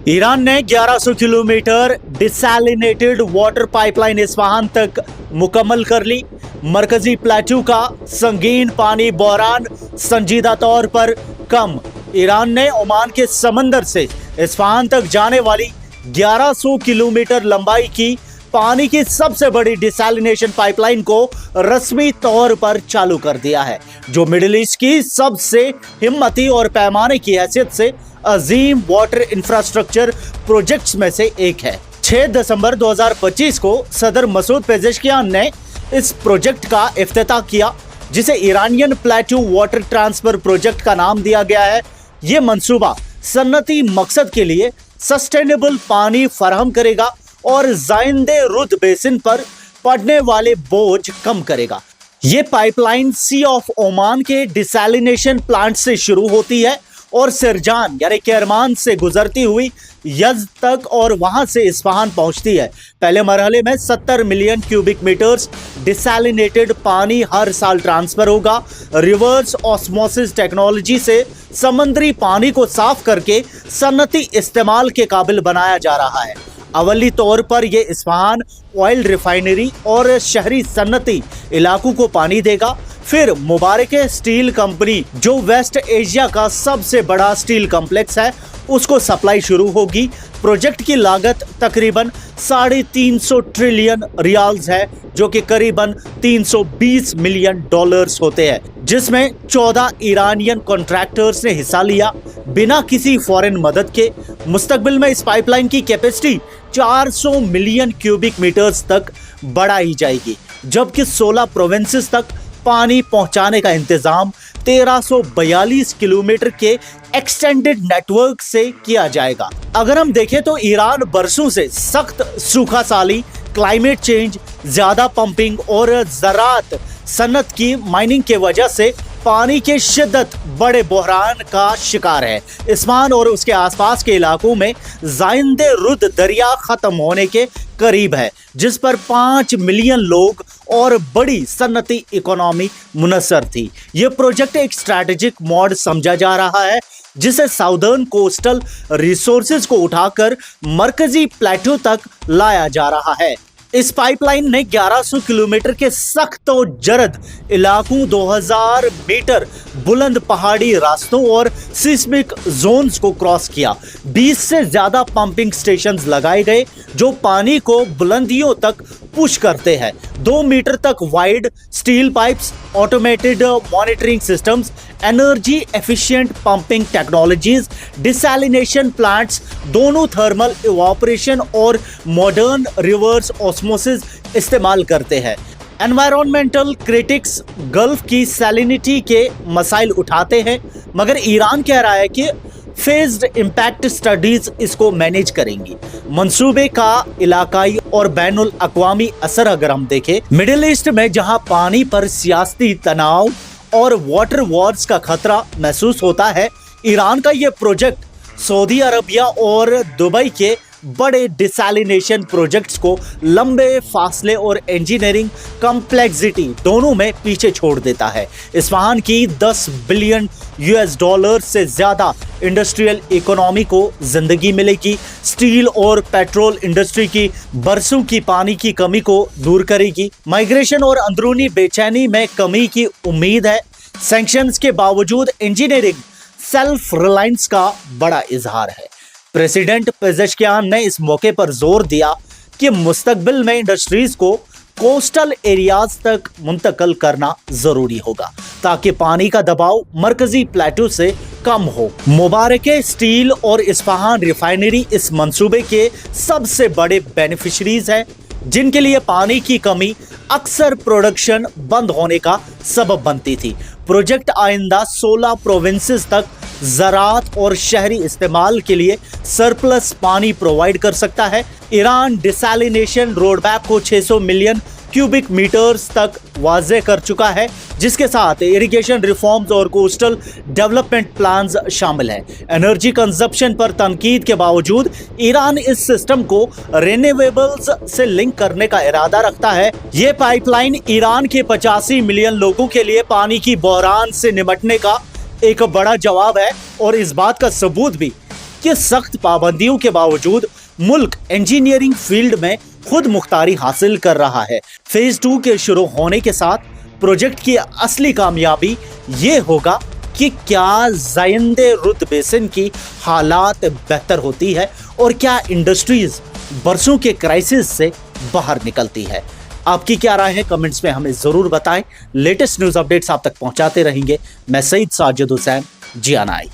Iran ने 1100 kilometre डिसैलिनेटेड water pipeline Isfahan तक मुकम्मल कर ली। मरकजी प्लेटू का संगीन पानी बहरान संजीदा तौर पर कम। ईरान ने ओमान के समंदर से इस्फहान तक जाने वाली 1100 किलोमीटर लंबाई की पानी की सबसे बड़ी डिसैलिनेशन पाइपलाइन को रस्मी तौर पर चालू कर दिया है, जो मिडिल ईस्ट की सबसे हिम्मती और पैमाने की हैसियत से अजीम वाटर इंफ्रास्ट्रक्चर प्रोजेक्ट्स में से एक है। 6 दिसंबर 2025 को सदर मसूद पेजेश्कियान ने इस प्रोजेक्ट का इफ्तिताह किया, जिसे ईरानियन प्लेटू वाटर ट्रांसफर प्रोजेक्ट का नाम दिया गया है। ये मंसूबा सन्नती मकसद के लिए सस्टेनेबल पानी फराहम करेगा और जाइंदे रुद बेसिन पर पड़ने वाले बोझ कम करेगा। ये पाइपलाइन सी ऑफ ओमान के डिसैलिनेशन प्लांट से शुरू होती है और सिरजान यानी केरमान से गुजरती हुई यज़्द तक और वहां से इस्फहान पहुंचती है। पहले मरहले में 70 मिलियन क्यूबिक मीटर्स डिसैलिनेटेड पानी हर साल ट्रांसफर होगा। रिवर्स ऑस्मोसिस टेक्नोलॉजी से समंदरी पानी को साफ करके सन्नती इस्तेमाल के काबिल बनाया जा रहा है। अवली तौर पर यह इस्फहान ऑयल रिफाइनरी और शहरी सन्नती इलाकों को पानी देगा। फिर मुबारक स्टील कंपनी, जो वेस्ट एशिया का सबसे बड़ा स्टील कॉम्प्लेक्स है, उसको सप्लाई शुरू होगी। प्रोजेक्ट की लागत तकरीबन 350 ट्रिलियन रियाल्स है, जो कि करीबन 320 मिलियन डॉलर्स होते हैं, जिसमें 14 ईरानियन कॉन्ट्रैक्टर्स ने हिस्सा लिया बिना किसी फॉरेन मदद के। मुस्तकबिल में इस पाइपलाइन की कैपेसिटी 400 मिलियन क्यूबिक मीटर्स तक बढ़ाई जाएगी, जबकि 16 प्रोविंसेस तक पानी पहुंचाने का इंतजाम 1342 किलोमीटर के एक्सटेंडेड नेटवर्क से किया जाएगा। अगर हम देखें तो ईरान बरसों से सख्त सूखा साली, क्लाइमेट चेंज, ज्यादा पंपिंग और ज़राअत सनत की माइनिंग के वजह से पानी के शिद्दत बड़े बहरान का शिकार है। इस्फहान और उसके आसपास के इलाकों में जाइंदे रुद दरिया खत्म होने के करीब है, जिस पर 5 मिलियन लोग और बड़ी सन्नती इकोनॉमी मुनसर थी। यह प्रोजेक्ट एक स्ट्रैटेजिक मॉड समझा जा रहा है, जिसे साउदर्न कोस्टल रिसोर्सेज को उठाकर मरकजी प्लेटू तक लाया जा रहा है। इस पाइपलाइन ने 1100 किलोमीटर के सख्त और जरद इलाकों, 2000 मीटर बुलंद पहाड़ी रास्तों और सिस्मिक जोन्स को क्रॉस किया। 20 से ज्यादा पंपिंग स्टेशंस लगाए गए, जो पानी को बुलंदियों तक पुश करते हैं। 2 मीटर तक wide steel pipes, automated monitoring systems, energy efficient pumping technologies, desalination plants, दोनों थर्मल इवापोरेशन और मॉडर्न रिवर्स ऑस्मोसिस इस्तेमाल करते हैं। एनवायरमेंटल क्रिटिक्स गल्फ की सैलिनिटी के मसाइल उठाते हैं, मगर ईरान कह रहा है कि फेज्ड इम्पैक्ट स्टडीज इसको मैनेज करेंगी। मंसूबे का इलाकाई और बैनुल अक़वामी असर अगर हम देखें, मिडिल ईस्ट में जहां पानी पर सियासी तनाव और वाटर वॉर्स का खतरा महसूस होता है, ईरान का ये प्रोजेक्ट सऊदी अरबिया और दुबई के बड़े डिसैलिनेशन प्रोजेक्ट्स को लंबे फासले और इंजीनियरिंग कॉम्प्लेक्सिटी दोनों में पीछे छोड़ देता है। इस्फहान की 10 बिलियन यूएस डॉलर से ज्यादा इंडस्ट्रियल इकोनॉमी को जिंदगी मिलेगी। स्टील और पेट्रोल इंडस्ट्री की बरसों की पानी की कमी को दूर करेगी। माइग्रेशन और अंदरूनी बेचैनी में कमी की उम्मीद है। सैंक्शंस के बावजूद इंजीनियरिंग सेल्फ रिलायंस का बड़ा इजहार है। प्रेसिडेंट पेजेश्कियान ने इस मौके पर जोर दिया कि मुस्तकबिल में इंडस्ट्रीज को कोस्टल एरियाज तक मुंतकिल करना जरूरी होगा, ताकि पानी का दबाव मरकजी प्लेटू से कम हो। मुबारक स्टील और इस्फहान रिफाइनरी इस मंसूबे के सबसे बड़े बेनिफिशरीज हैं, जिनके लिए पानी की कमी अक्सर प्रोडक्शन बंद होने का सबब बनती थी। प्रोजेक्ट आइंदा 16 प्रोविंसेस तक ज़राअत और शहरी इस्तेमाल के लिए सरप्लस पानी प्रोवाइड कर सकता है। ईरान डिसैलिनेशन रोड मैप को 600 मिलियन क्यूबिक मीटर्स तक वाज़े कर चुका है, जिसके साथ इरिगेशन रिफॉर्म्स और कोस्टल डेवलपमेंट प्लान्स शामिल हैं। एनर्जी कंजप्शन पर तनकीद के बावजूद ईरान इस सिस्टम को रिन्यूएबल्स से लिंक करने का इरादा रखता है। ये पाइपलाइन ईरान के 85 मिलियन लोगों के लिए पानी की बहरान से निपटने का एक बड़ा जवाब है, और इस बात का सबूत भी कि सख्त पाबंदियों के बावजूद मुल्क इंजीनियरिंग फील्ड में खुद मुख्तारी हासिल कर रहा है। फेज 2 के शुरू होने के साथ प्रोजेक्ट की असली कामयाबी ये होगा कि क्या ज़ायंदे रुत बेसिन की हालात बेहतर होती है और क्या इंडस्ट्रीज बरसों के क्राइसिस से बाहर निकलती है। आपकी क्या राय है, कमेंट्स में हमें जरूर बताएं। लेटेस्ट न्यूज़ अपडेट्स आप तक पहुंचाते रहेंगे। मैं सईद साजिद हुसैन, जियानाई।